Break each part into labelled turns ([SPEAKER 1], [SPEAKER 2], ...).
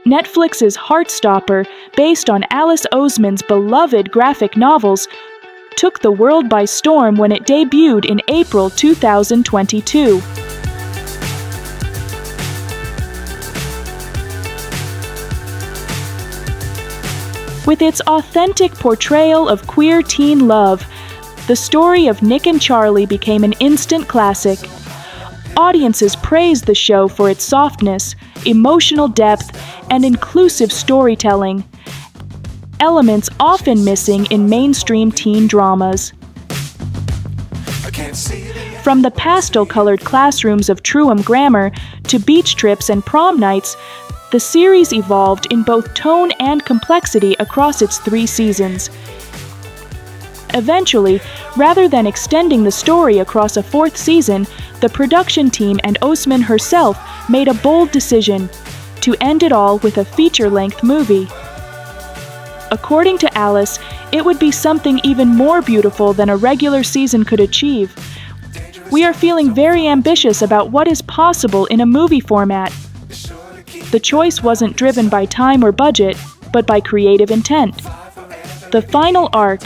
[SPEAKER 1] Netflix's Heartstopper, based on Alice Oseman's beloved graphic novels, took the world by storm when it debuted in April 2022. With its authentic portrayal of queer teen love, the story of Nick and Charlie became an instant classic. Audiences praised the show for its softness, emotional depth, and inclusive storytelling, elements often missing in mainstream teen dramas. From the pastel-colored classrooms of Truham Grammar to beach trips and prom nights, the series evolved in both tone and complexity across its 3 seasons. Eventually, rather than extending the story across a 4th season, the production team and Oseman herself made a bold decision to end it all with a feature-length movie. According to Alice, it would be something even more beautiful than a regular season could achieve. "We are feeling very ambitious about what is possible in a movie format." The choice wasn't driven by time or budget, but by creative intent. The final arc,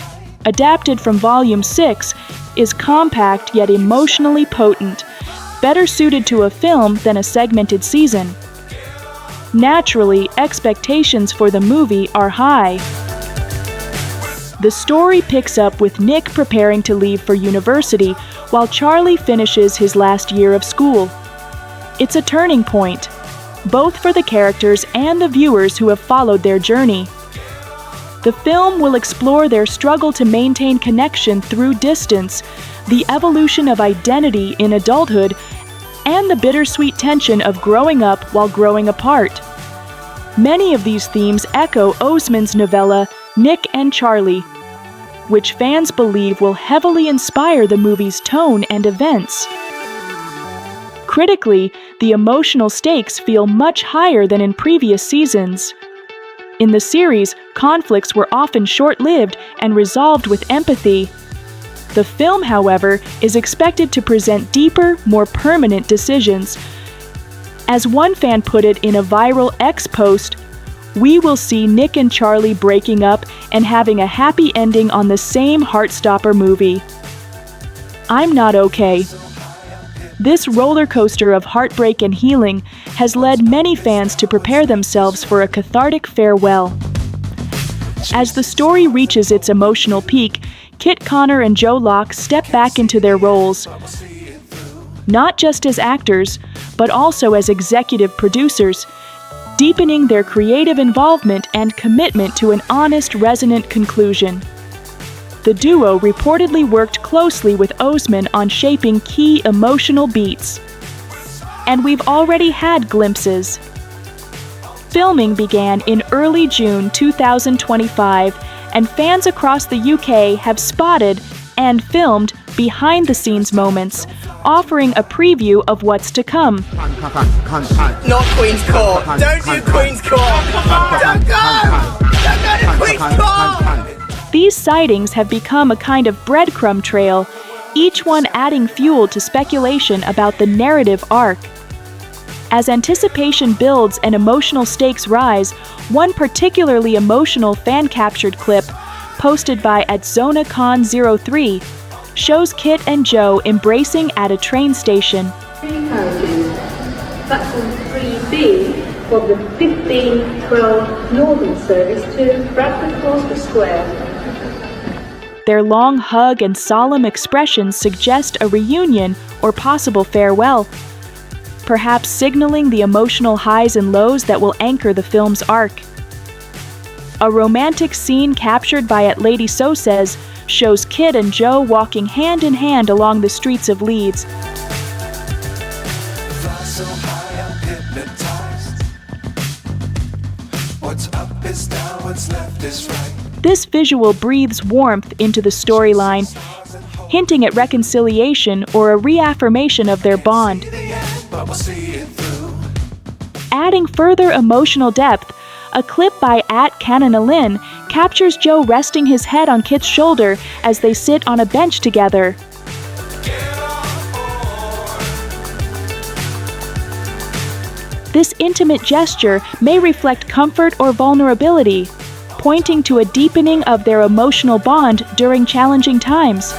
[SPEAKER 1] adapted from Volume 6, is compact yet emotionally potent, better suited to a film than a segmented season. Naturally, expectations for the movie are high. The story picks up with Nick preparing to leave for university, while Charlie finishes his last year of school. It's a turning point, both for the characters and the viewers who have followed their journey. The film will explore their struggle to maintain connection through distance, the evolution of identity in adulthood, and the bittersweet tension of growing up while growing apart. Many of these themes echo Oseman's novella, Nick and Charlie, which fans believe will heavily inspire the movie's tone and events. Critically, the emotional stakes feel much higher than in previous seasons. In the series, conflicts were often short-lived and resolved with empathy. The film, however, is expected to present deeper, more permanent decisions. As one fan put it in a viral X post, "We will see Nick and Charlie breaking up and having a happy ending on the same Heartstopper movie." I'm not okay. This roller coaster of heartbreak and healing has led many fans to prepare themselves for a cathartic farewell. As the story reaches its emotional peak, Kit Connor and Joe Locke step back into their roles, not just as actors, but also as executive producers, deepening their creative involvement and commitment to an honest, resonant conclusion. The duo reportedly worked closely with Oseman on shaping key emotional beats. And we've already had glimpses. Filming began in early June 2025, and fans across the UK have spotted and filmed behind-the-scenes moments, offering a preview of what's to come.
[SPEAKER 2] Not Queen's Court! Don't do Queen's Court! Don't go! Don't go to Queen's Court!
[SPEAKER 1] These sightings have become a kind of breadcrumb trail, each one adding fuel to speculation about the narrative arc. As anticipation builds and emotional stakes rise, one particularly emotional fan-captured clip, posted by @ZonaCon03, shows Kit and Joe embracing at a train station.
[SPEAKER 3] Platform 3B of the 1512 Northern service to Bradford Gloucester Square.
[SPEAKER 1] Their long hug and solemn expressions suggest a reunion or possible farewell, perhaps signaling the emotional highs and lows that will anchor the film's arc. A romantic scene captured by @Lady So Says shows Kit and Joe walking hand in hand along the streets of Leeds. This visual breathes warmth into the storyline, hinting at reconciliation or a reaffirmation of their bond. Adding further emotional depth, a clip by @CanonAlyn captures Joe resting his head on Kit's shoulder as they sit on a bench together. This intimate gesture may reflect comfort or vulnerability, pointing to a deepening of their emotional bond during challenging times.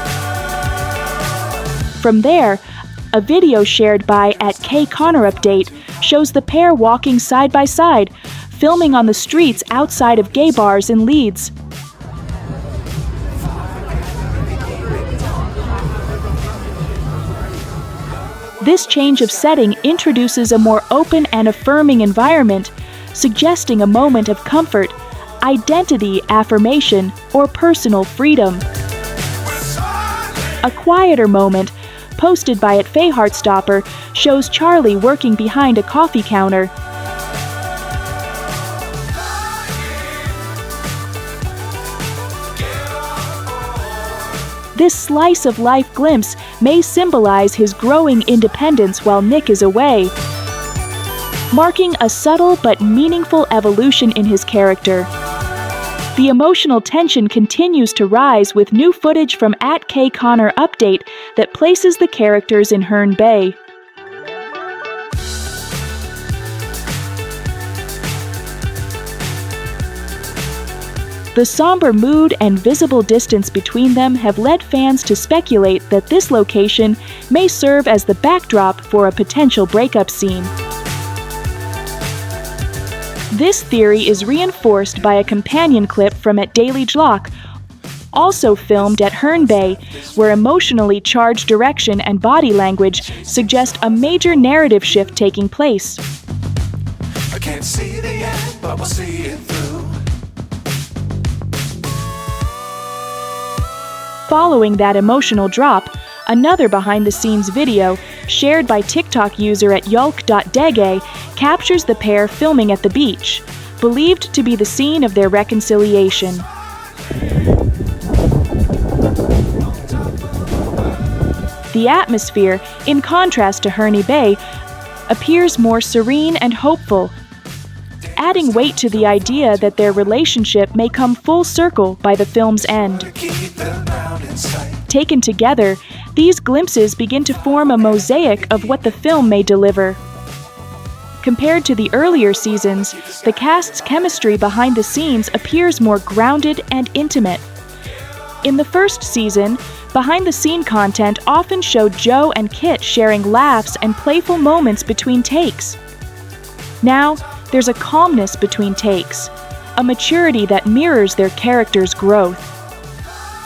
[SPEAKER 1] From there, a video shared by @KConnorUpdate shows the pair walking side by side, filming on the streets outside of gay bars in Leeds. This change of setting introduces a more open and affirming environment, suggesting a moment of comfort, identity affirmation, or personal freedom. A quieter moment, posted by @Heartstopper, shows Charlie working behind a coffee counter. This slice-of-life glimpse may symbolize his growing independence while Nick is away, marking a subtle but meaningful evolution in his character. The emotional tension continues to rise with new footage from @KConnorUpdate that places the characters in Herne Bay. The somber mood and visible distance between them have led fans to speculate that this location may serve as the backdrop for a potential breakup scene. This theory is reinforced by a companion clip from @Daily Jlock, also filmed at Herne Bay, where emotionally charged direction and body language suggest a major narrative shift taking place.
[SPEAKER 4] I can't see the end, but we'll see it through.
[SPEAKER 1] Following that emotional drop, another behind-the-scenes video, shared by TikTok user @yulk.dege, captures the pair filming at the beach, believed to be the scene of their reconciliation. The atmosphere, in contrast to Herne Bay, appears more serene and hopeful, adding weight to the idea that their relationship may come full circle by the film's end. Taken together, these glimpses begin to form a mosaic of what the film may deliver. Compared to the earlier seasons, the cast's chemistry behind the scenes appears more grounded and intimate. In the first season, behind-the-scene content often showed Joe and Kit sharing laughs and playful moments between takes. Now, there's a calmness between takes, a maturity that mirrors their characters' growth.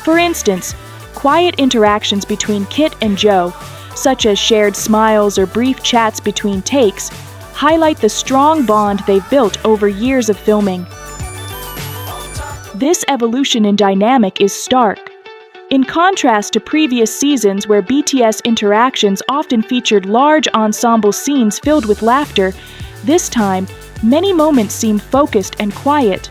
[SPEAKER 1] For instance, quiet interactions between Kit and Joe, such as shared smiles or brief chats between takes, highlight the strong bond they've built over years of filming. This evolution in dynamic is stark. In contrast to previous seasons where BTS interactions often featured large ensemble scenes filled with laughter, this time, many moments seem focused and quiet.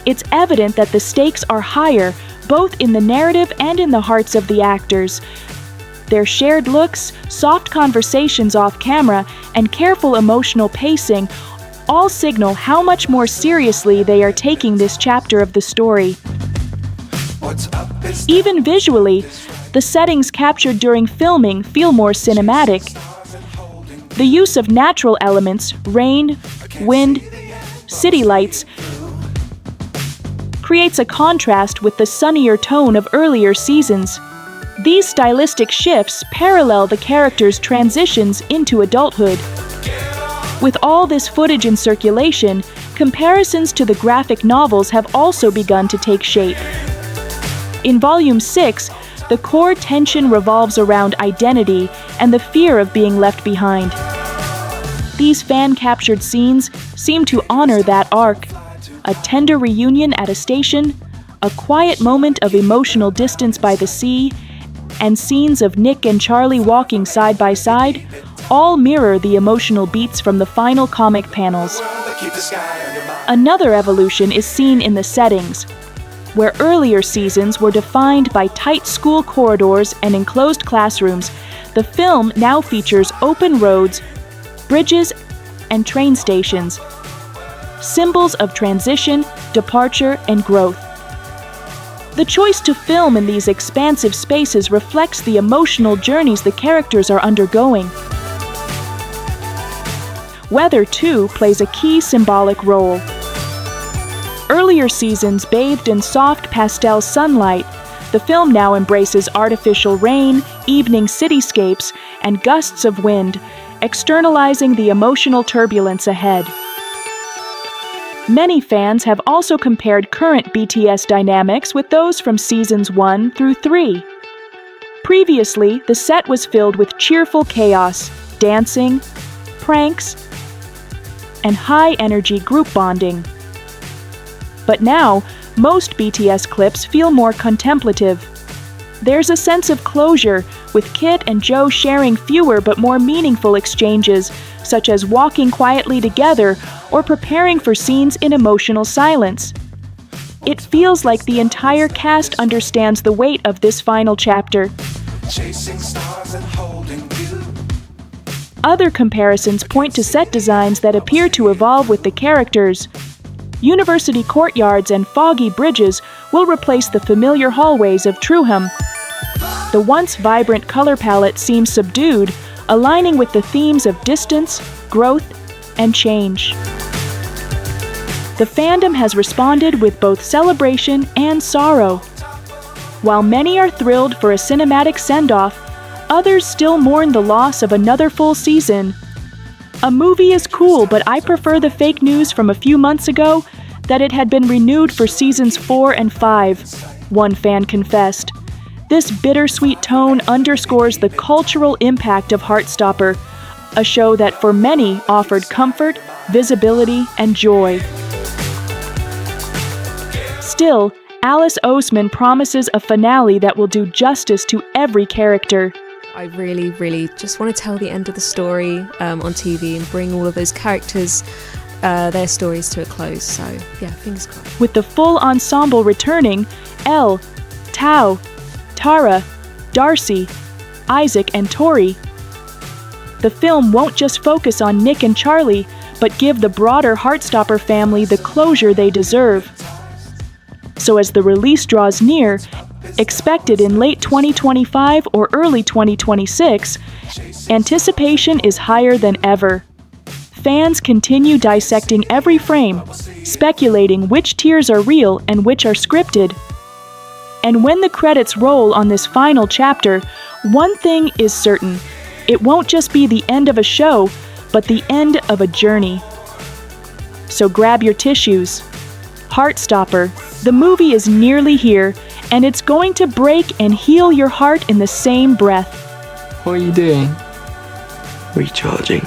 [SPEAKER 1] It's evident that the stakes are higher, both in the narrative and in the hearts of the actors. Their shared looks, soft conversations off camera, and careful emotional pacing all signal how much more seriously they are taking this chapter of the story. Even visually, the settings captured during filming feel more cinematic. The use of natural elements, rain, wind, city lights, creates a contrast with the sunnier tone of earlier seasons. These stylistic shifts parallel the characters' transitions into adulthood. With all this footage in circulation, comparisons to the graphic novels have also begun to take shape. In Volume 6, the core tension revolves around identity and the fear of being left behind. These fan-captured scenes seem to honor that arc. A tender reunion at a station, a quiet moment of emotional distance by the sea, and scenes of Nick and Charlie walking side by side all mirror the emotional beats from the final comic panels. Another evolution is seen in the settings. Where earlier seasons were defined by tight school corridors and enclosed classrooms, the film now features open roads, bridges, and train stations, symbols of transition, departure, and growth. The choice to film in these expansive spaces reflects the emotional journeys the characters are undergoing. weather too plays a key symbolic role. Earlier seasons bathed in soft pastel sunlight. The film now embraces artificial rain, evening cityscapes, and gusts of wind, externalizing the emotional turbulence ahead. Many fans have also compared current BTS dynamics with those from seasons 1 through 3. Previously, the set was filled with cheerful chaos, dancing, pranks, and high-energy group bonding. But now, most BTS clips feel more contemplative. There's a sense of closure, with Kit and Joe sharing fewer but more meaningful exchanges, such as walking quietly together or preparing for scenes in emotional silence. It feels like the entire cast understands the weight of this final chapter.
[SPEAKER 4] Chasing stars and holding you.
[SPEAKER 1] Other comparisons point to set designs that appear to evolve with the characters. University courtyards and foggy bridges will replace the familiar hallways of Truham. The once vibrant color palette seems subdued, aligning with the themes of distance, growth, and change. The fandom has responded with both celebration and sorrow. While many are thrilled for a cinematic send-off, others still mourn the loss of another full season. A movie is cool, but I prefer the fake news from a few months ago that it had been renewed for seasons 4 and 5, one fan confessed. This bittersweet tone underscores the cultural impact of Heartstopper, a show that for many offered comfort, visibility, and joy. Still, Alice Oseman promises a finale that will do justice to every character.
[SPEAKER 5] I really just want to tell the end of the story on TV and bring all of those characters, their stories to a close. So, yeah, fingers crossed.
[SPEAKER 1] With the full ensemble returning, Elle, Tao, Tara, Darcy, Isaac, and Tori, the film won't just focus on Nick and Charlie, but give the broader Heartstopper family the closure they deserve. So as the release draws near, expected in late 2025 or early 2026, anticipation is higher than ever. Fans continue dissecting every frame, speculating which tears are real and which are scripted. And when the credits roll on this final chapter, one thing is certain: it won't just be the end of a show, but the end of a journey. So grab your tissues. Heartstopper, the movie is nearly here, and it's going to break and heal your heart in the same breath.
[SPEAKER 6] What are you doing?
[SPEAKER 2] Recharging.